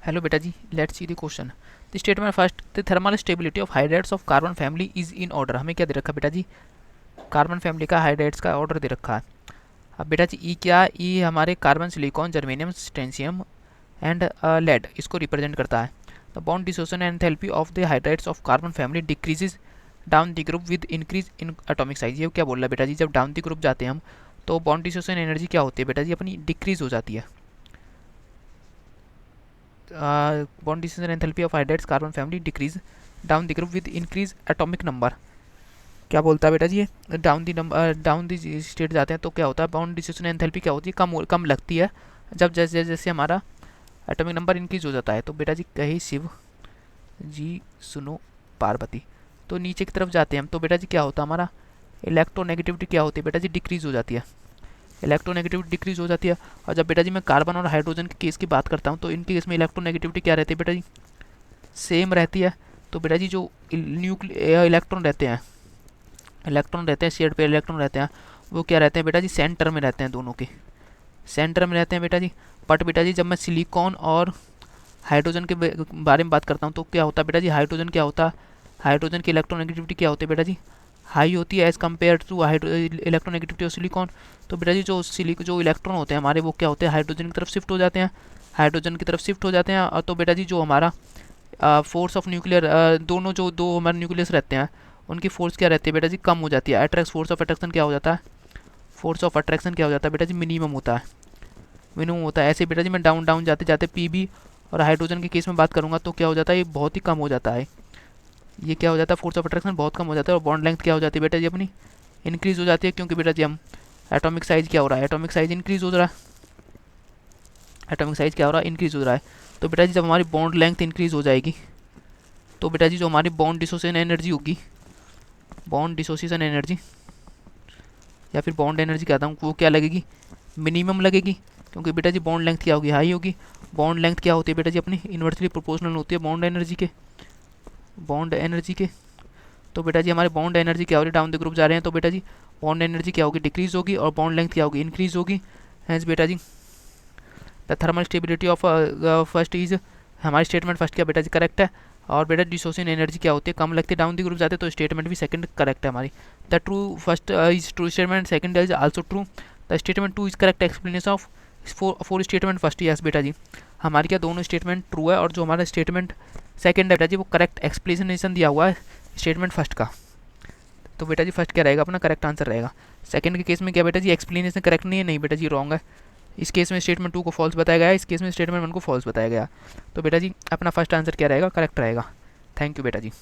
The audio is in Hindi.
हेलो बेटा जी, let's see the question. The statement first, the thermal stability of hydrides of carbon family is in order. हमें क्या दे रखा है बेटा जी? कार्बन फैमिली का हाइड्राइड्स का ऑर्डर दे रखा है। अब बेटा जी ई क्या? ई हमारे कार्बन, सिलिकॉन, जर्मेनियम, स्टेंसियम एंड लेड इसको रिप्रेजेंट करता है। The bond dissociation enthalpy of the hydrides of carbon family decreases down the group with increase in atomic size. ये क्या बोल रहा है बेटा जी? जब डाउन द ग्रुप जाते हैं हम तो बॉन्ड डिसोसिएशन एनर्जी क्या होती है बेटा जी? अपनी डिक्रीज हो जाती है। Bond dissociation enthalpy of hydrides carbon family decrease down the group with increase atomic number. क्या बोलता है बेटा जी? ये डाउन दी स्टेट जाते हैं तो क्या होता है? बाउंड डिसोसिएशन एंथैल्पी क्या होती है? कम लगती है जब जैसे जैसे हमारा एटॉमिक नंबर इंक्रीज हो जाता है। तो बेटा जी कहे शिव जी सुनो पार्वती। तो नीचे की तरफ जाते हैं हम तो बेटा जी क्या होता है? हमारा इलेक्ट्रोनेगेटिविटी क्या होती है बेटा जी? डिक्रीज हो जाती है। इलेक्ट्रोनेगेटिविटी डिक्रीज हो जाती है। और जब बेटा जी मैं कार्बन और हाइड्रोजन के केस की बात करता हूँ तो इनके केस में इलेक्ट्रोनेगेटिविटी क्या रहती है बेटा जी? सेम रहती है। तो बेटा जी जो इलेक्ट्रॉन रहते हैं शेड पे इलेक्ट्रॉन रहते हैं, वो क्या रहते हैं बेटा जी? सेंटर में रहते हैं, दोनों के सेंटर में रहते हैं बेटा जी। बट बेटा जी जब मैं सिलिकॉन और हाइड्रोजन के बारे में बात करता हूँ तो क्या होता है बेटा जी? हाइड्रोजन क्या होता है? हाइड्रोजन की इलेक्ट्रोनेगेटिविटी क्या होती है बेटा जी? हाई होती है as compare to electronegativity of silicon. तो बेटा जी जो इलेक्ट्रॉन होते हैं हमारे वो क्या होते हैं? हाइड्रोजन की तरफ शिफ्ट हो जाते हैं। हाइड्रोजन की तरफ शिफ्ट हो जाते हैं और तो बेटा जी जो हमारा फोर्स ऑफ न्यूक्लियर, दोनों जो दो हमारे न्यूक्लियस रहते हैं उनकी फोर्स क्या रहती है बेटा जी? कम हो जाती है। फोर्स ऑफ अट्रैक्शन क्या हो जाता है? फोर्स ऑफ अट्रैक्शन क्या हो जाता है बेटा जी? मिनिमम होता है। मिनिमम होता है। ऐसे बेटा जी मैं डाउन डाउन जाते जाते पीबी और हाइड्रोजन के केस में बात करूंगा तो क्या हो जाता है? ये बहुत ही कम हो जाता है। ये क्या हो जाता है? फोर्स ऑफ अट्रैक्शन बहुत कम हो जाता है। और बॉन्ड लेंथ क्या हो जाती है बेटा जी? अपनी इंक्रीज हो जाती है, क्योंकि बेटा जी हम एटॉमिक साइज क्या हो रहा है? एटॉमिक साइज इंक्रीज हो रहा है। एटॉमिक साइज क्या हो रहा है? इंक्रीज हो रहा है। तो बेटा जी जब हमारी बॉन्ड लेंथ इंक्रीज हो जाएगी तो बेटा जी जो हमारी बॉन्ड डिसोसिएशन एनर्जी होगी, बॉन्ड डिसोसिएशन एनर्जी या फिर बॉन्ड एनर्जी कहता हूँ, वो क्या लगेगी? मिनिमम लगेगी, क्योंकि बेटा जी बॉन्ड लेंथ क्या होगी? हाई होगी। बॉन्ड लेंथ क्या होती है बेटा जी? अपनी इन्वर्सली प्रोपोर्शनल होती है बॉन्ड एनर्जी के। बॉन्ड एनर्जी के तो बेटा जी हमारे बॉन्ड एनर्जी क्या हो रही है? डाउन द ग्रुप जा रहे हैं तो बेटा जी बॉन्ड एनर्जी क्या होगी? डिक्रीज होगी। और बॉन्ड लेंथ क्या होगी? इंक्रीज होगी। हैंस बेटा जी the thermal stability of first is, हमारी स्टेटमेंट फर्स्ट क्या बेटा जी? करेक्ट है। और बेटा डिसोसिएशन एनर्जी क्या होती है? कम लगती है डाउन द ग्रुप जाते, तो स्टेटमेंट भी सेकंड करेक्ट है हमारी। The true first is true statement, second is also true. The statement two is correct explanation of four statement first. Yes बेटा जी हमारी क्या दोनों स्टेटमेंट ट्रू है, और जो हमारा स्टेटमेंट सेकंड है बेटा जी वो करेक्ट एक्सप्लेनेशन दिया हुआ है स्टेटमेंट फर्स्ट का। तो बेटा जी फर्स्ट क्या रहेगा? अपना करेक्ट आंसर रहेगा। सेकंड के केस में क्या बेटा जी? एक्सप्लेनेशन करेक्ट नहीं है, नहीं बेटा जी रॉन्ग है। इस केस में स्टेटमेंट टू को फॉल्स बताया गया है, इस केस में स्टेटमेंट वन को फॉल्स बताया गया। तो बेटा जी अपना फर्स्ट आंसर क्या रहेगा? करेक्ट रहेगा। थैंक यू बेटा जी।